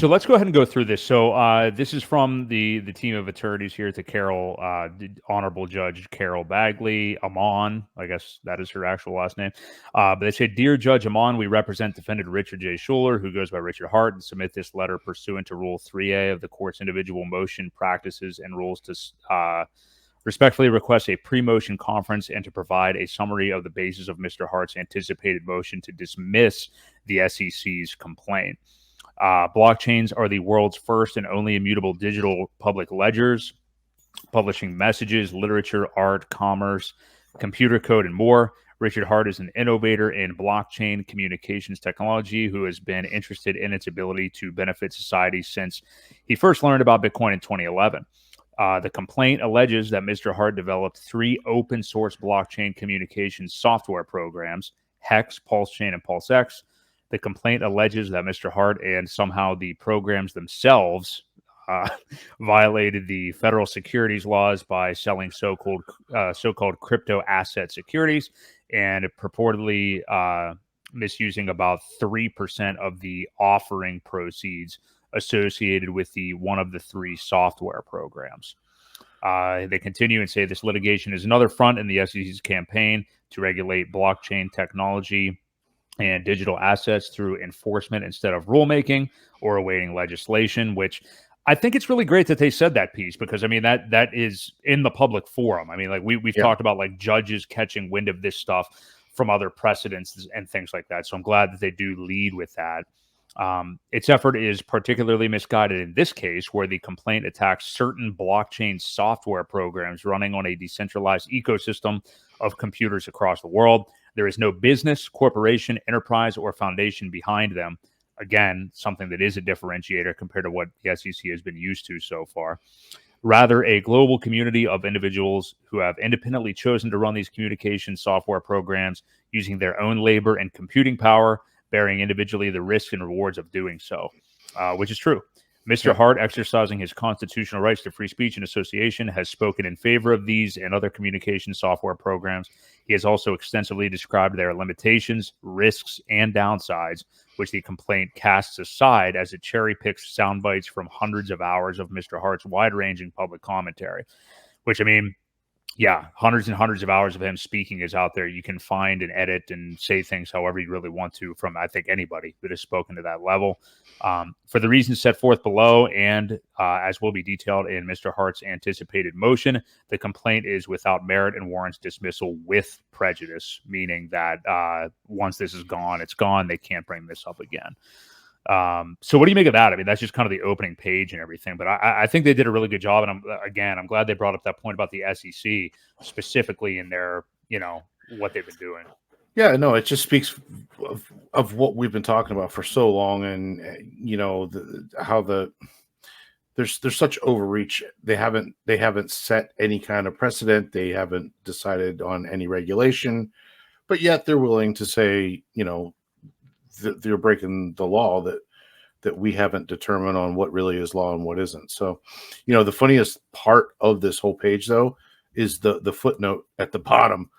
So let's go ahead and go through this. So this is from the team of attorneys here to Carol, the Honorable Judge Carol Bagley Amon. I guess that is her actual last name. But they say, "Dear Judge Amon, we represent defendant Richard J. Schuler, who goes by Richard Hart, and submit this letter pursuant to Rule 3A of the court's individual motion practices and rules to respectfully request a pre-motion conference and to provide a summary of the basis of Mr. Hart's anticipated motion to dismiss the SEC's complaint. Blockchains are the world's first and only immutable digital public ledgers, publishing messages, literature, art, commerce, computer code, and more. Richard Hart is an innovator in blockchain communications technology who has been interested in its ability to benefit society since he first learned about Bitcoin in 2011. The complaint alleges that Mr. Hart developed 3 open source blockchain communication software programs, HEX, PulseChain, and PulseX. The complaint alleges that Mr. Hart and somehow the programs themselves violated the federal securities laws by selling so-called crypto asset securities and purportedly misusing about 3% of the offering proceeds associated with one of the 3 software programs. They continue and say this litigation is another front in the SEC's campaign to regulate blockchain technology and digital assets through enforcement instead of rulemaking or awaiting legislation, which I think it's really great that they said that piece, because I mean that is in the public forum. I mean, like we've talked about like judges catching wind of this stuff from other precedents and things like that. So I'm glad that they do lead with that. Its effort is particularly misguided in this case, where the complaint attacks certain blockchain software programs running on a decentralized ecosystem of computers across the world. There is no business, corporation, enterprise, or foundation behind them. Again, something that is a differentiator compared to what the SEC has been used to so far. Rather, a global community of individuals who have independently chosen to run these communication software programs using their own labor and computing power, bearing individually the risks and rewards of doing so, which is true. Mr. Hart, exercising his constitutional rights to free speech and association, has spoken in favor of these and other communication software programs. He has also extensively described their limitations, risks, and downsides, which the complaint casts aside as it cherry picks sound bites from hundreds of hours of Mr. Hart's wide-ranging public commentary, which, I mean, yeah, hundreds and hundreds of hours of him speaking is out there. You can find and edit and say things however you really want to from, I think, anybody that has spoken to that level. For the reasons set forth below and as will be detailed in Mr. Hart's anticipated motion, the complaint is without merit and warrants dismissal with prejudice, meaning that once this is gone, it's gone. They can't bring this up again. So what do you make of that? I mean, that's just kind of the opening page and everything, but I think they did a really good job. And I'm glad they brought up that point about the SEC specifically in their, what they've been doing. Yeah, no, it just speaks of what we've been talking about for so long. And, there's such overreach. They haven't set any kind of precedent. They haven't decided on any regulation, but yet they're willing to say, they're breaking the law that we haven't determined on what really is law and what isn't. So, the funniest part of this whole page, though, is the footnote at the bottom,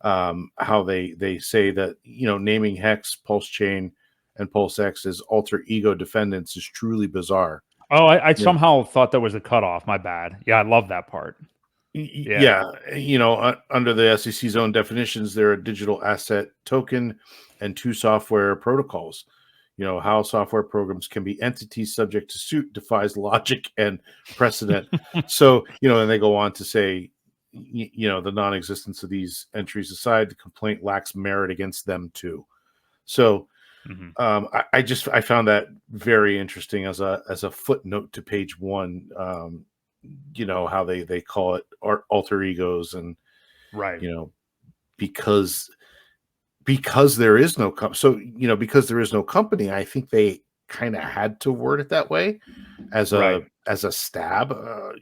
how they say that, naming HEX, PulseChain, and PulseX as alter ego defendants is truly bizarre. Oh, I somehow thought that was a cutoff. My bad. Yeah, I love that part. Yeah. Under the SEC's own definitions, they're a digital asset token and 2 software protocols. How software programs can be entities subject to suit defies logic and precedent. So, and they go on to say, the non-existence of these entries aside, the complaint lacks merit against them too. So, I found that very interesting as a footnote to page 1. How they call it alter egos, and right, because there is no because there is no company, I think they kind of had to word it that way as a stab, a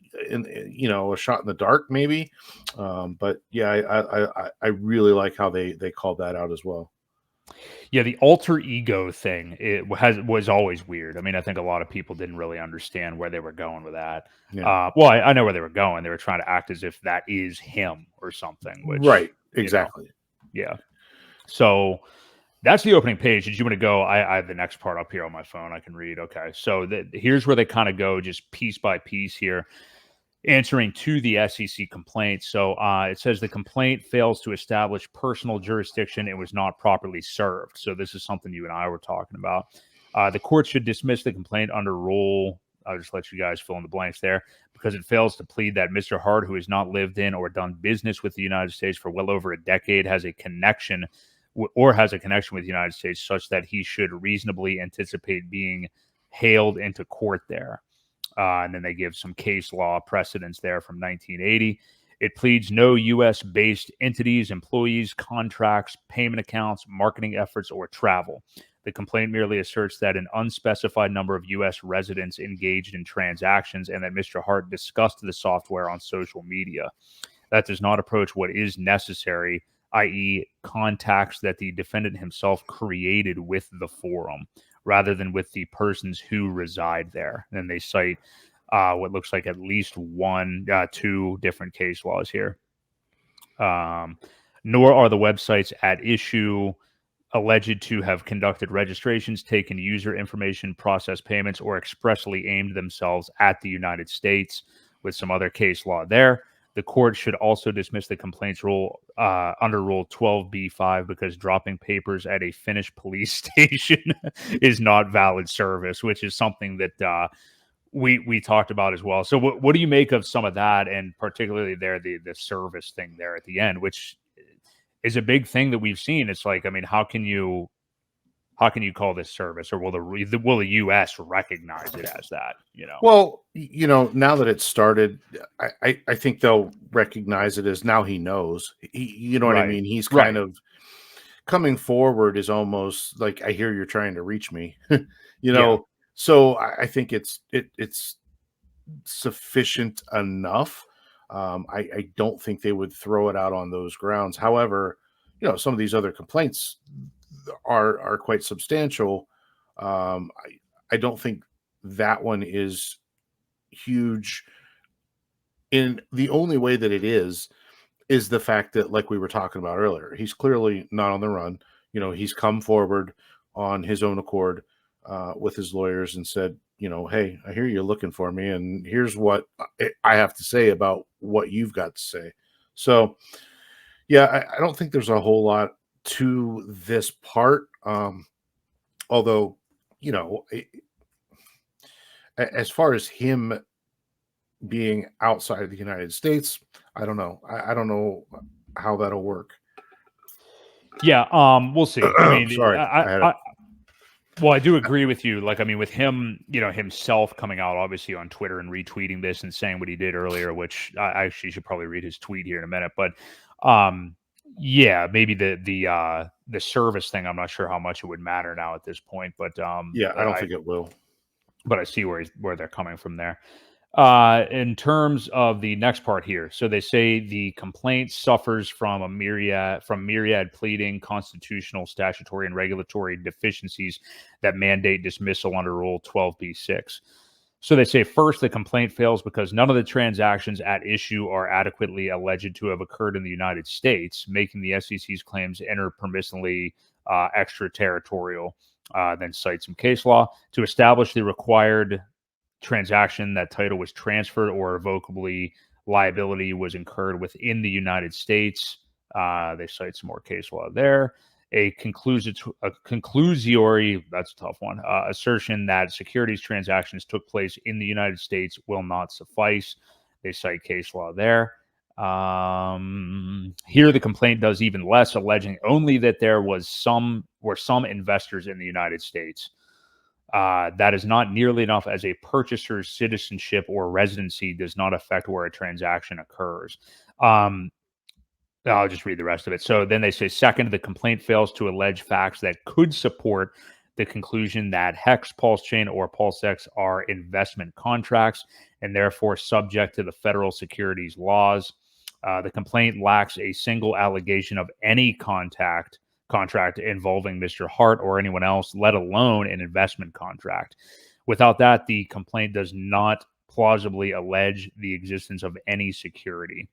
shot in the dark maybe. But yeah, I really like how they called that out as well. Yeah, the alter ego thing was always weird. I mean, I think a lot of people didn't really understand where they were going with that. Yeah. Well, I know where they were going. They were trying to act as if that is him or something. Which, right, exactly. Yeah. So That's the opening page. Did you want to go? I have the next part up here on my phone. I can read. Okay. So here's where they kind of go just piece by piece here, answering to the SEC complaint. So it says the complaint fails to establish personal jurisdiction and was not properly served. So this is something you and I were talking about. The court should dismiss the complaint under Rule. I'll just let you guys fill in the blanks there, because it fails to plead that Mr. Hart, who has not lived in or done business with the United States for well over a decade, has a connection with the United States such that he should reasonably anticipate being hailed into court there. And then they give some case law precedents there from 1980. It pleads no U.S.-based entities, employees, contracts, payment accounts, marketing efforts, or travel. The complaint merely asserts that an unspecified number of U.S. residents engaged in transactions and that Mr. Hart discussed the software on social media. That does not approach what is necessary, i.e., contacts that the defendant himself created with the forum, rather than with the persons who reside there. And they cite what looks like at least two different case laws here. Nor are the websites at issue alleged to have conducted registrations, taken user information, processed payments, or expressly aimed themselves at the United States, with some other case law there. The court should also dismiss the complaints under Rule 12b-5 because dropping papers at a Finnish police station is not valid service, which is something that we talked about as well. So what do you make of some of that, and particularly there the service thing there at the end, which is a big thing that we've seen? It's like, I mean, how can you call this service, or will the U.S. recognize it as that? Well, now that it's started, I think they'll recognize it as now he knows. You know what I mean? He's kind of coming forward is almost like, I hear you're trying to reach me, Yeah. So I think it's sufficient enough. I don't think they would throw it out on those grounds. However, some of these other complaints are quite substantial. I don't think that one is huge. In the only way that it is the fact that, like we were talking about earlier, he's clearly not on the run. He's come forward on his own accord with his lawyers and said, hey, I hear you're looking for me, and here's what I have to say about what you've got to say. So, yeah, I don't think there's a whole lot to this part. Although, as far as him being outside of the United States, I don't know. I don't know how that'll work. Yeah, we'll see. I mean, sorry. Well, I do agree with you. Like, I mean, with him, himself coming out obviously on Twitter and retweeting this and saying what he did earlier, which I actually should probably read his tweet here in a minute. But yeah, maybe the service thing, I'm not sure how much it would matter now at this point. But yeah, I don't think it will. But I see where they're coming from there. In terms of the next part here, so they say the complaint suffers from myriad pleading, constitutional, statutory, and regulatory deficiencies that mandate dismissal under Rule 12b-6. So they say, first, the complaint fails because none of the transactions at issue are adequately alleged to have occurred in the United States, making the SEC's claims interpermissibly extraterritorial. Then cite some case law to establish the required transaction that title was transferred or irrevocably liability was incurred within the United States. They cite some more case law there. A conclusory, that's a tough one, assertion that securities transactions took place in the United States will not suffice. They cite case law there. Here the complaint does even less, alleging only that there were some investors in the United States. That is not nearly enough, as a purchaser's citizenship or residency does not affect where a transaction occurs. I'll just read the rest of it. So then they say, second, the complaint fails to allege facts that could support the conclusion that HEX, PulseChain, or PulseX are investment contracts and therefore subject to the federal securities laws. The complaint lacks a single allegation of any contract involving Mr. Hart or anyone else, let alone an investment contract. Without that, the complaint does not plausibly allege the existence of any security.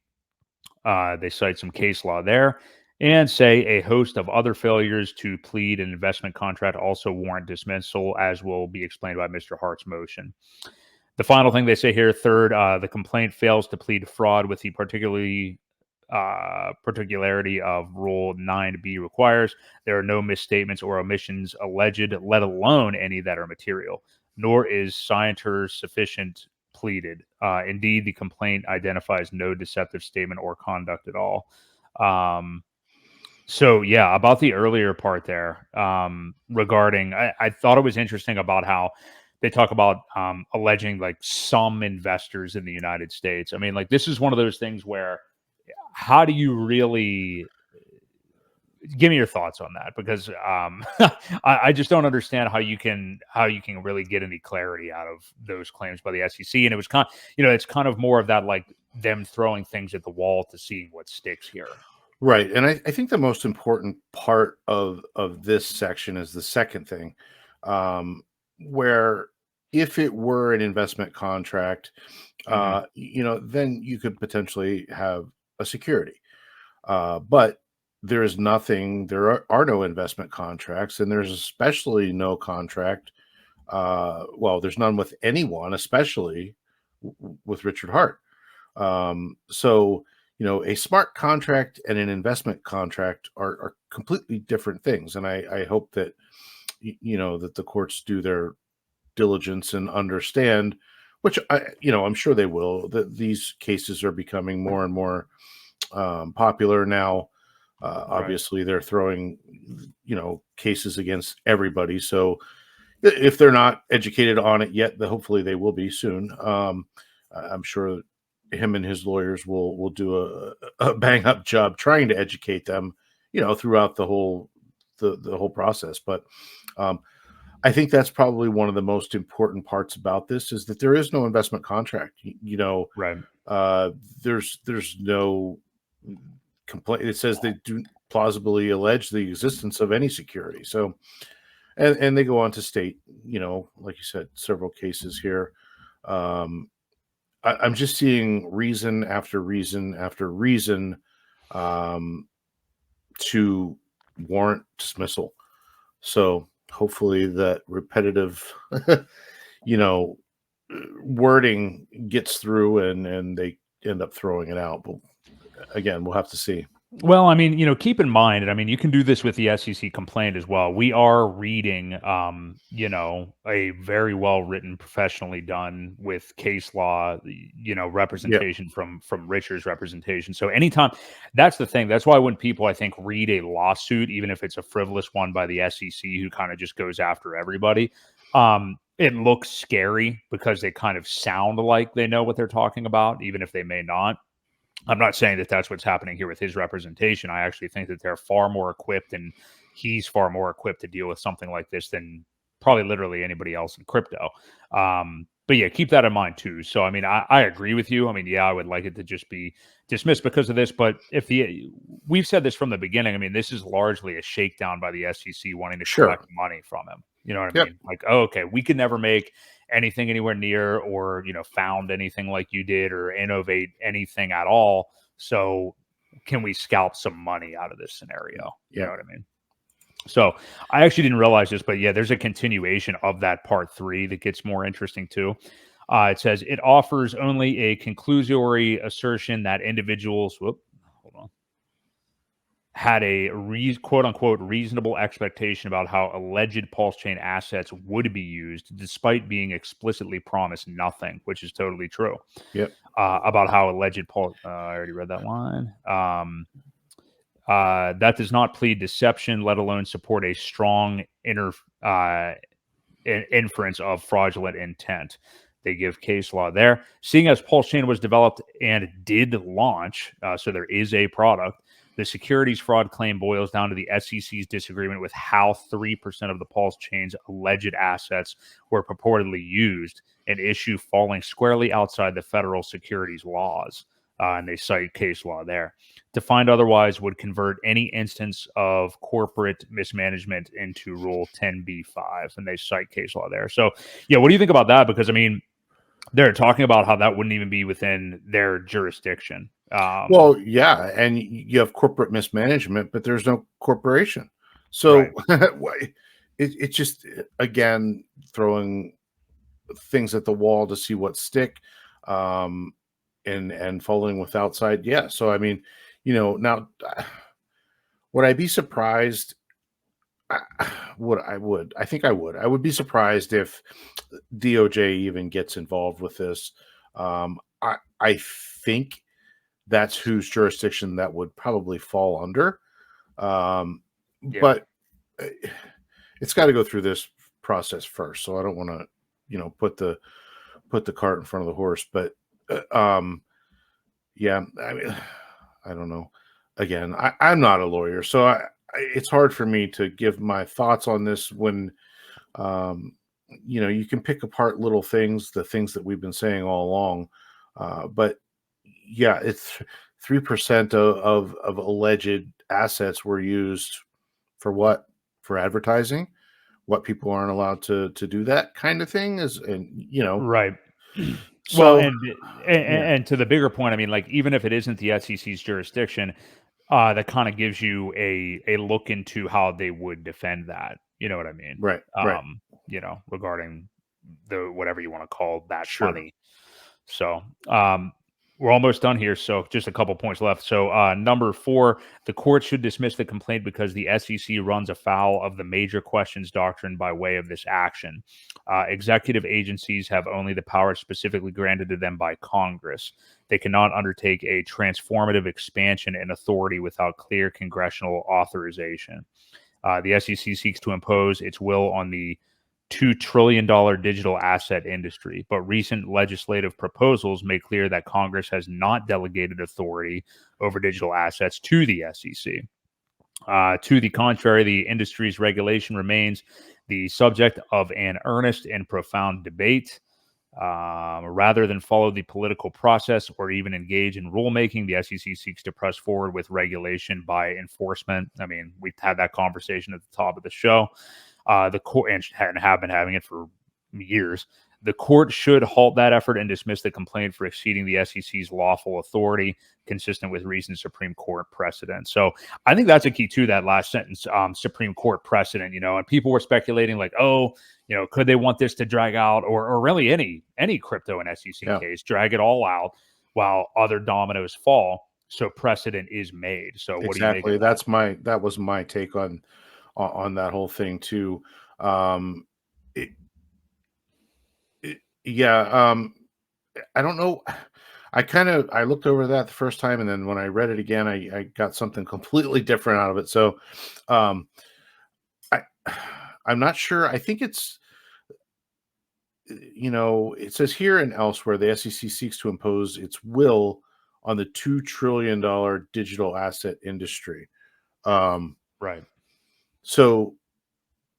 They cite some case law there. and say a host of other failures to plead an investment contract also warrant dismissal, as will be explained by Mr. Hart's motion. The final thing they say here, third, the complaint fails to plead fraud with the particularity of Rule 9b requires. There are no misstatements or omissions alleged, let alone any that are material, nor is scienter sufficient pleaded. Indeed, the complaint identifies no deceptive statement or conduct at all. So yeah, about the earlier part there, regarding, I thought it was interesting about how they talk about alleging like some investors in the United States. I mean, like this is one of those things where how do you really give me your thoughts on that? Because I just don't understand how you can really get any clarity out of those claims by the SEC. And it was it's kind of more of that like them throwing things at the wall to see what sticks here. Right. And I think the most important part of this section is the second thing, where if it were an investment contract, then you could potentially have a security. But there is nothing, there are no investment contracts, and there's especially no contract. There's none with anyone, especially with Richard Hart. So, a smart contract and an investment contract are completely different things. And I hope that, that the courts do their diligence and understand, which I'm sure they will, that these cases are becoming more and more popular now. Obviously they're throwing, cases against everybody. So if they're not educated on it yet, hopefully they will be soon. I'm sure him and his lawyers will do a bang up job trying to educate them, throughout the whole process. But I think that's probably one of the most important parts about this is that there is no investment contract. There's no complaint. It says they do plausibly allege the existence of any security. So, and they go on to state, like you said, several cases here. I'm just seeing reason after reason after reason to warrant dismissal. So hopefully that repetitive, wording gets through and they end up throwing it out. But again, we'll have to see. Well, I mean, keep in mind, and I mean, you can do this with the SEC complaint as well. We are reading, a very well written, professionally done with case law, representation from Richard's representation. So anytime, that's the thing. That's why when people, I think, read a lawsuit, even if it's a frivolous one by the SEC, who kind of just goes after everybody, it looks scary because they kind of sound like they know what they're talking about, even if they may not. I'm not saying that that's what's happening here with his representation. I actually think that they're far more equipped, and he's far more equipped to deal with something like this than probably literally anybody else in crypto. But yeah, keep that in mind too. So, I mean, I agree with you. I mean, yeah, I would like it to just be dismissed because of this. But we've said this from the beginning. I mean, this is largely a shakedown by the SEC wanting to collect money from him. You know what I mean? Like, oh, okay, we can never make anything anywhere near or, found anything like you did or innovate anything at all. So can we scalp some money out of this scenario? You know what I mean? So I actually didn't realize this, but yeah, there's a continuation of that part 3 that gets more interesting too. It says it offers only a conclusory assertion that individuals, had a quote unquote reasonable expectation about how alleged PulseChain assets would be used, despite being explicitly promised nothing, which is totally true. About how alleged I already read that line. That does not plead deception, let alone support a strong inference of fraudulent intent. They give case law there. Seeing as PulseChain was developed and did launch, so there is a product, the securities fraud claim boils down to the SEC's disagreement with how 3% of the PulseChain's alleged assets were purportedly used, an issue falling squarely outside the federal securities laws. And they cite case law there. To find otherwise would convert any instance of corporate mismanagement into Rule 10b-5, and they cite case law there. So, yeah, what do you think about that? Because, I mean, they're talking about how that wouldn't even be within their jurisdiction. Well, yeah, and you have corporate mismanagement, but there's no corporation. So Right. it's just again throwing things at the wall to see what stick, um, and following with outside. Yeah. So I mean, now would I be surprised? I think I would. I would be surprised if DOJ even gets involved with this. I think that's whose jurisdiction that would probably fall under. Um, Yeah. but uh, it's got to go through this process first. So I don't want to, put the cart in front of the horse. But yeah, I mean, I don't know. Again, I'm not a lawyer, so it's hard for me to give my thoughts on this when um, you can pick apart little things, the things that we've been saying all along. But yeah, it's 3% of alleged assets were used for what? For advertising? What people aren't allowed to do that kind of thing is, and Right. Well, so yeah, and to the bigger point, I mean, like even if it isn't the SEC's jurisdiction, that kind of gives you a look into how they would defend that. You know what I mean? right, right, Regarding the whatever you want to call that sure, money. So we're almost done here. So just a couple points left. So number 4, the court should dismiss the complaint because the SEC runs afoul of the major questions doctrine by way of this action. Executive agencies have only the power specifically granted to them by Congress. They cannot undertake a transformative expansion in authority without clear congressional authorization. The SEC seeks to impose its will on the $2 trillion digital asset industry, but recent legislative proposals make clear that Congress has not delegated authority over digital assets to the SEC. To the contrary, the industry's regulation remains the subject of an earnest and profound debate. Rather than follow the political process or even engage in rulemaking, the SEC seeks to press forward with regulation by enforcement. I mean, we've had that conversation at the top of the show. The court and have been having it for years. The court should halt that effort and dismiss the complaint for exceeding the SEC's lawful authority, consistent with recent Supreme Court precedent. So I think that's a key to that last sentence, Supreme Court precedent. And people were speculating like, oh, could they want this to drag out, or really any crypto and SEC yeah, case, drag it all out while other dominoes fall? So precedent is made. So what do you make of exactly. that? That was my take on that whole thing too. Um, it, yeah, I don't know. I looked over that the first time, and then when I read it again, I got something completely different out of it. So, um, I I'm not sure. I think it says here and elsewhere the SEC seeks to impose its will on the $2 trillion digital asset industry. Um, Right. so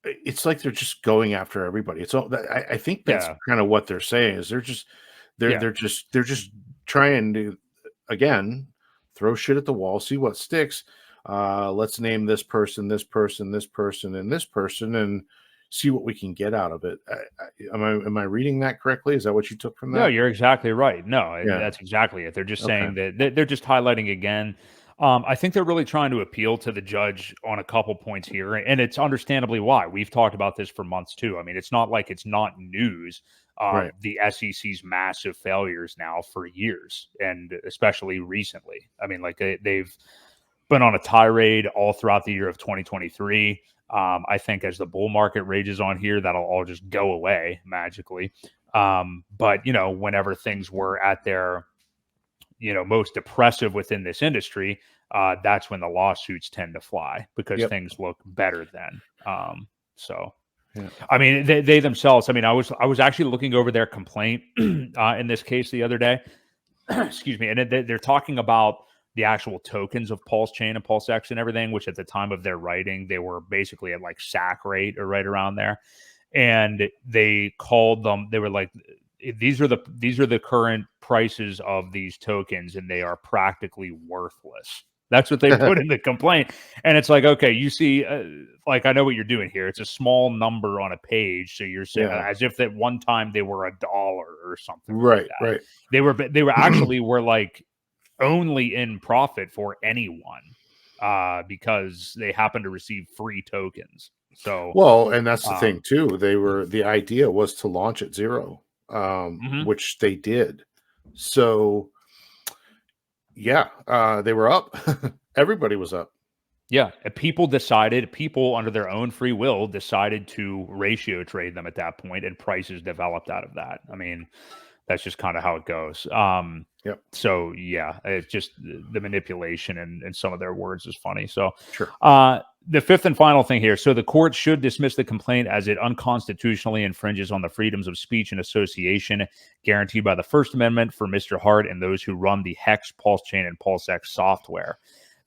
it's like they're just going after everybody. It's all I think that's Yeah. kind of what they're saying is they're Yeah. they're just they're just trying to again throw shit at the wall, see what sticks. Let's name this person, this person, this person, and this person, and see what we can get out of it. Am I reading that correctly? Is that what you took from No, that? you're exactly right. No, Yeah. that's exactly it. They're just Okay. saying that they're just highlighting again. I think they're really trying to appeal to the judge on a couple points here, and it's understandably why. We've talked about this for months too. I mean, it's not like it's not news. Right. The SEC's massive failures now for years, and especially recently. I mean, like they've been on a tirade all throughout the year of 2023. I think as the bull market rages on here, that'll all just go away magically. But whenever things were at their most depressive within this industry, that's when the lawsuits tend to fly because Yep. things look better then. So Yeah. I mean, they themselves. I mean, I was actually looking over their complaint in this case the other day. Excuse me, and they're talking about the actual tokens of PulseChain and PulseX and everything, which at the time of their writing they were basically at like SAC rate or right around there, and they called them. They were like, these are the current prices of these tokens, and they are practically worthless. That's what they put in the complaint. And it's like, okay, you see, like, I know what you're doing here. It's a small number on a page. So you're saying Yeah. as if that one time they were $1 or something like Right. that. Right. They were actually were like only in profit for anyone because they happen to receive free tokens. So, Well, and that's the thing too. The idea was to launch at 0, which they did. So yeah, they were up. Everybody was up. yeah, people under their own free will decided to ratio trade them at that point, and prices developed out of that. I mean, that's just kind of how it goes. Yep. So yeah, it's just the manipulation and some of their words is funny. So Sure. the fifth and final thing here. So the court should dismiss the complaint as it unconstitutionally infringes on the freedoms of speech and association guaranteed by the First Amendment for Mr. Hart and those who run the HEX, PulseChain, and PulseX software.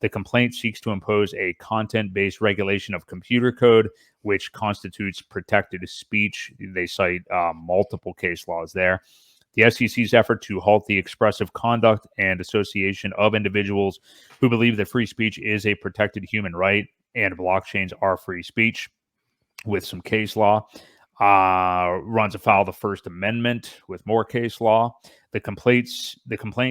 The complaint seeks to impose a content-based regulation of computer code, which constitutes protected speech. They cite multiple case laws there. The SEC's effort to halt the expressive conduct and association of individuals who believe that free speech is a protected human right and blockchains are free speech with some case law runs afoul of the First Amendment with more case law. The complaint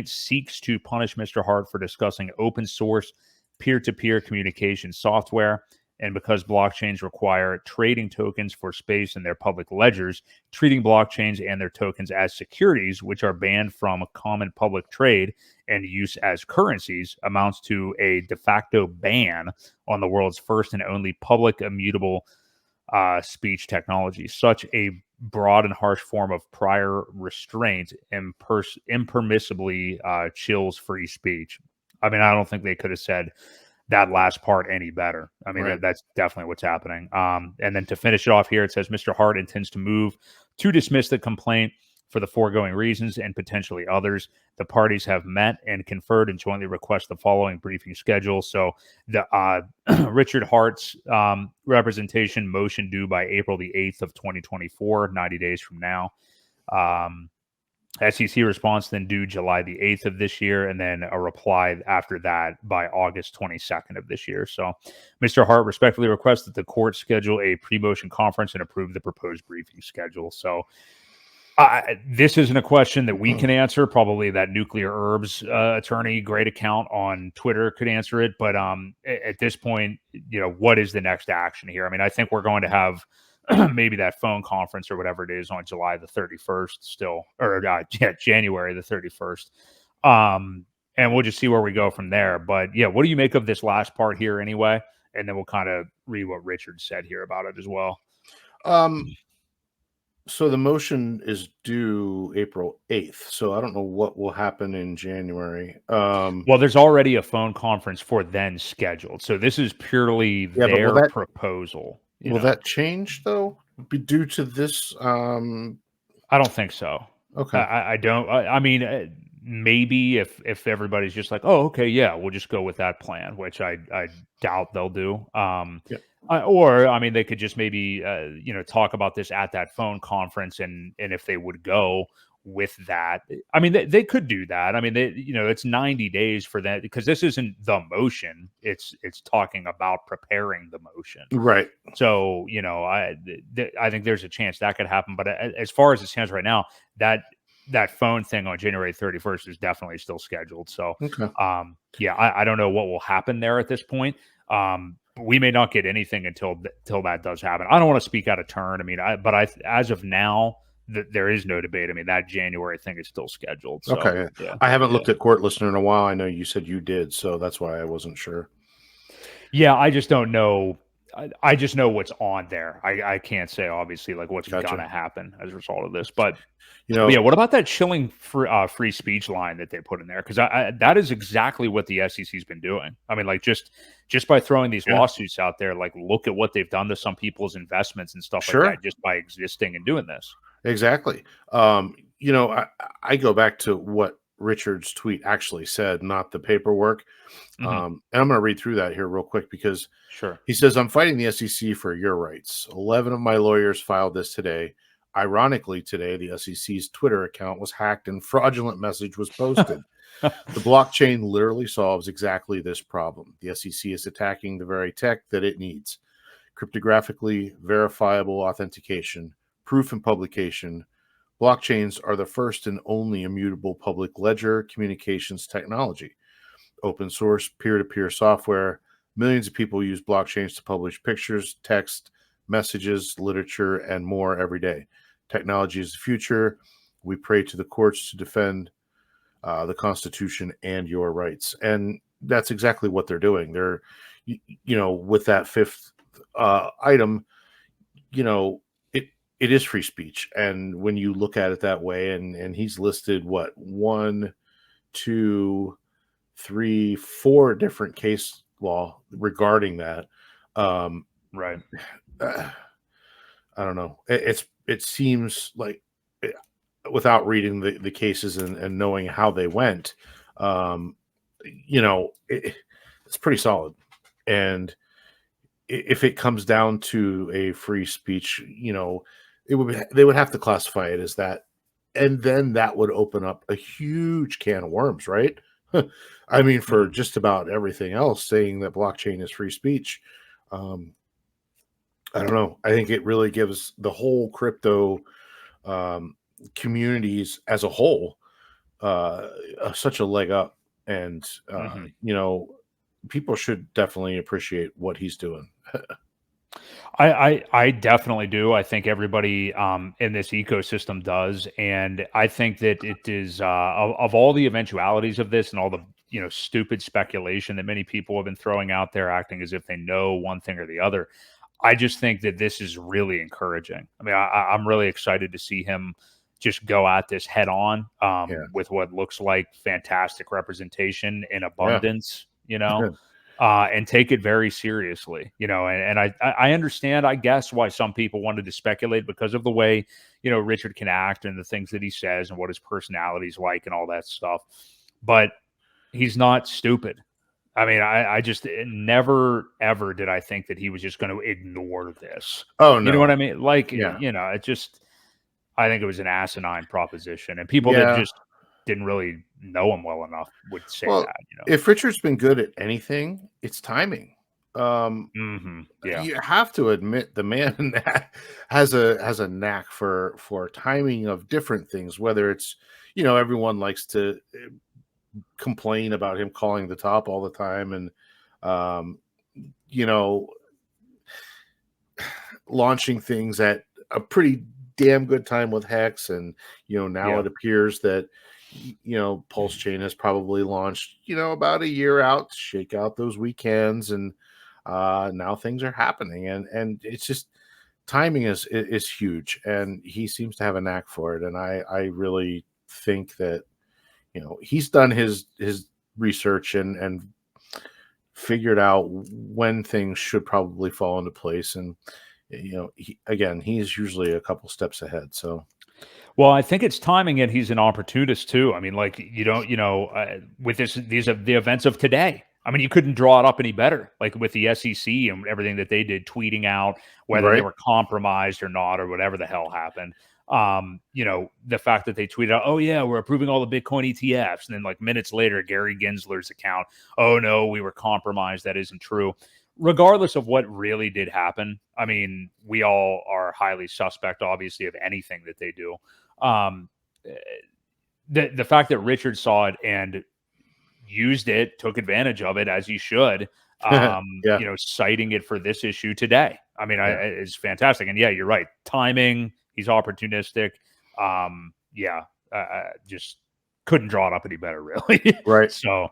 seeks to punish Mr. Hart for discussing open source peer-to-peer communication software. And because blockchains require trading tokens for space in their public ledgers, treating blockchains and their tokens as securities, which are banned from common public trade and use as currencies, amounts to a de facto ban on the world's first and only public immutable speech technology. Such a broad and harsh form of prior restraint impermissibly chills free speech. I mean, I don't think they could have said that last part any better. I mean, Right. that's definitely what's happening. And then to finish it off here, it says Mr. Hart intends to move to dismiss the complaint for the foregoing reasons and potentially others. The parties have met and conferred and jointly request the following briefing schedule. So the Richard Hart's representation motion due by April the 8th of 2024, 90 days from now. SEC response then due July the 8th of this year, and then a reply after that by August 22nd of this year. So Mr. Hart respectfully requests that the court schedule a pre-motion conference and approve the proposed briefing schedule. So this isn't a question that we can answer. Probably that Nuclear Herbs attorney, great account on Twitter, could answer it. But at this point, what is the next action here? I mean, I think we're going to have maybe that phone conference or whatever it is on July the 31st still, or January the 31st. And we'll just see where we go from there. But yeah, what do you make of this last part here anyway? And then we'll kind of read what Richard said here about it as well. So the motion is due April 8th. So I don't know what will happen in January. Well, there's already a phone conference for then scheduled. So this is purely their proposal. Will that change though? Be due to this? I don't think so. Okay. I don't. I mean, maybe if everybody's just like, oh, okay, yeah, we'll just go with that plan, which I doubt they'll do. Or I mean, they could just maybe talk about this at that phone conference, and if they would go with that, I mean, they could do that. I mean, it's 90 days for that, because this isn't the motion. It's talking about preparing the motion. Right. So, I think there's a chance that could happen. But as far as it stands right now, that phone thing on January 31st is definitely still scheduled. So, okay. I don't know what will happen there at this point. We may not get anything until that does happen. I don't want to speak out of turn. I mean, as of now, there is no debate. I mean, that January thing is still scheduled. So, okay. Yeah, I haven't looked at Court Listener in a while. I know you said you did, so that's why I wasn't sure. Yeah, I just don't know. I just know what's on there. I can't say obviously like what's going to happen as a result of this. But what about that chilling free speech line that they put in there? Because that is exactly what the SEC's been doing. I mean, like just by throwing these lawsuits out there, like look at what they've done to some people's investments and stuff like that, just by existing and doing this. Exactly. I go back to what Richard's tweet actually said, not the paperwork. And I'm going to read through that here real quick because he says, I'm fighting the SEC for your rights. 11 of my lawyers filed this today. Ironically, today, the SEC's Twitter account was hacked and fraudulent message was posted. The blockchain literally solves exactly this problem. The SEC is attacking the very tech that it needs. Cryptographically verifiable authentication, proof and publication, Blockchains are the first and only immutable public ledger communications technology. Open source, peer-to-peer software. Millions of people use blockchains to publish pictures, text, messages, literature, and more every day. Technology is the future. We pray to the courts to defend the Constitution and your rights. And that's exactly what they're doing. They're, with that fifth item, it is free speech. And when you look at it that way, and he's listed what, 1, 2, 3, 4 different case law regarding that. Right. I don't know. It seems like, without reading the cases and knowing how they went, it's pretty solid. And if it comes down to a free speech, they would have to classify it as that, and then that would open up a huge can of worms, right? I mean, for just about everything else, saying that blockchain is free speech. I don't know. I think it really gives the whole crypto communities as a whole such a leg up, and people should definitely appreciate what he's doing. I definitely do. I think everybody in this ecosystem does, and I think that it is of all the eventualities of this and all the stupid speculation that many people have been throwing out there, acting as if they know one thing or the other. I just think that this is really encouraging. I mean, I'm really excited to see him just go at this head on Yeah. with what looks like fantastic representation in Yeah. abundance. And take it very seriously, and I understand, I guess, why some people wanted to speculate because of the way, Richard can act and the things that he says and what his personality is like and all that stuff. But he's not stupid. I mean, I just never, ever did I think that he was just going to ignore this. Oh You know what no. I mean? Like, Yeah. it just, I think it was an asinine proposition. And people that Yeah. just didn't really know him well enough would say Well, that, if Richard's been good at anything, it's timing. Yeah. You have to admit the man has a knack for timing of different things. Whether it's, everyone likes to complain about him calling the top all the time, and um, you know, launching things at a pretty damn good time with Hex, and now Yeah. it appears that PulseChain has probably launched about a year out to shake out those weekends, and now things are happening, and it's just timing is huge, and he seems to have a knack for it, and I really think that he's done his research and figured out when things should probably fall into place, and he's usually a couple steps ahead. So Well, I think it's timing, and he's an opportunist too. I mean, like with these are the events of today. I mean, you couldn't draw it up any better. Like with the SEC and everything that they did, tweeting out whether they right. were compromised or not, or whatever the hell happened. The fact that they tweeted out, "Oh yeah, we're approving all the Bitcoin ETFs," and then like minutes later, Gary Gensler's account, "Oh no, we were compromised. That isn't true." Regardless of what really did happen, I mean, we all are highly suspect, obviously, of anything that they do. Um, the fact that Richard saw it and used it, took advantage of it as he should, Yeah. citing it for this issue today. I mean, Yeah. it's fantastic. And yeah, you're right. Timing, he's opportunistic. Just couldn't draw it up any better, really. Right. So,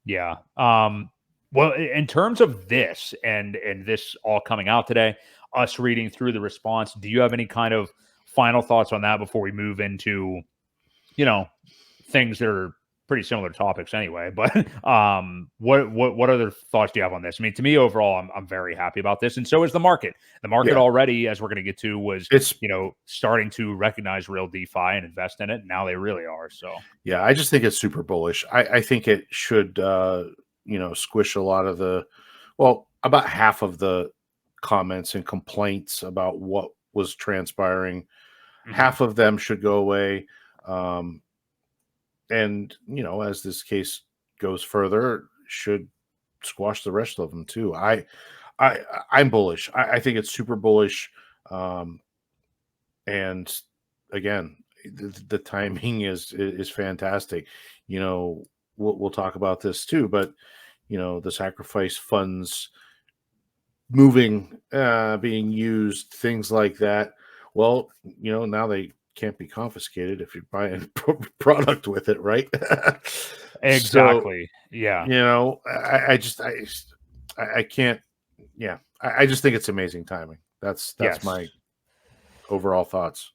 yeah. Well, in terms of this and this all coming out today, us reading through the response, do you have any kind of final thoughts on that before we move into, things that are pretty similar topics anyway? But what other thoughts do you have on this? I mean, to me overall, I'm very happy about this, and so is the market. The market Yeah. already, as we're going to get to, was It's starting to recognize real DeFi and invest in it. And now they really are. So yeah, I just think it's super bullish. I think it should squish a lot of about half of the comments and complaints about what was transpiring. Half of them should go away. And as this case goes further, should squash the rest of them too. I'm bullish. I think it's super bullish. And again, the timing is fantastic. You know, we'll talk about this too, but you know, the sacrifice funds moving, being used, things like that. Well, you know, now they can't be confiscated if you're buying product with it, right? So, Exactly. Yeah. you know, I can't. Yeah, I just think it's amazing timing. That's Yes. my overall thoughts.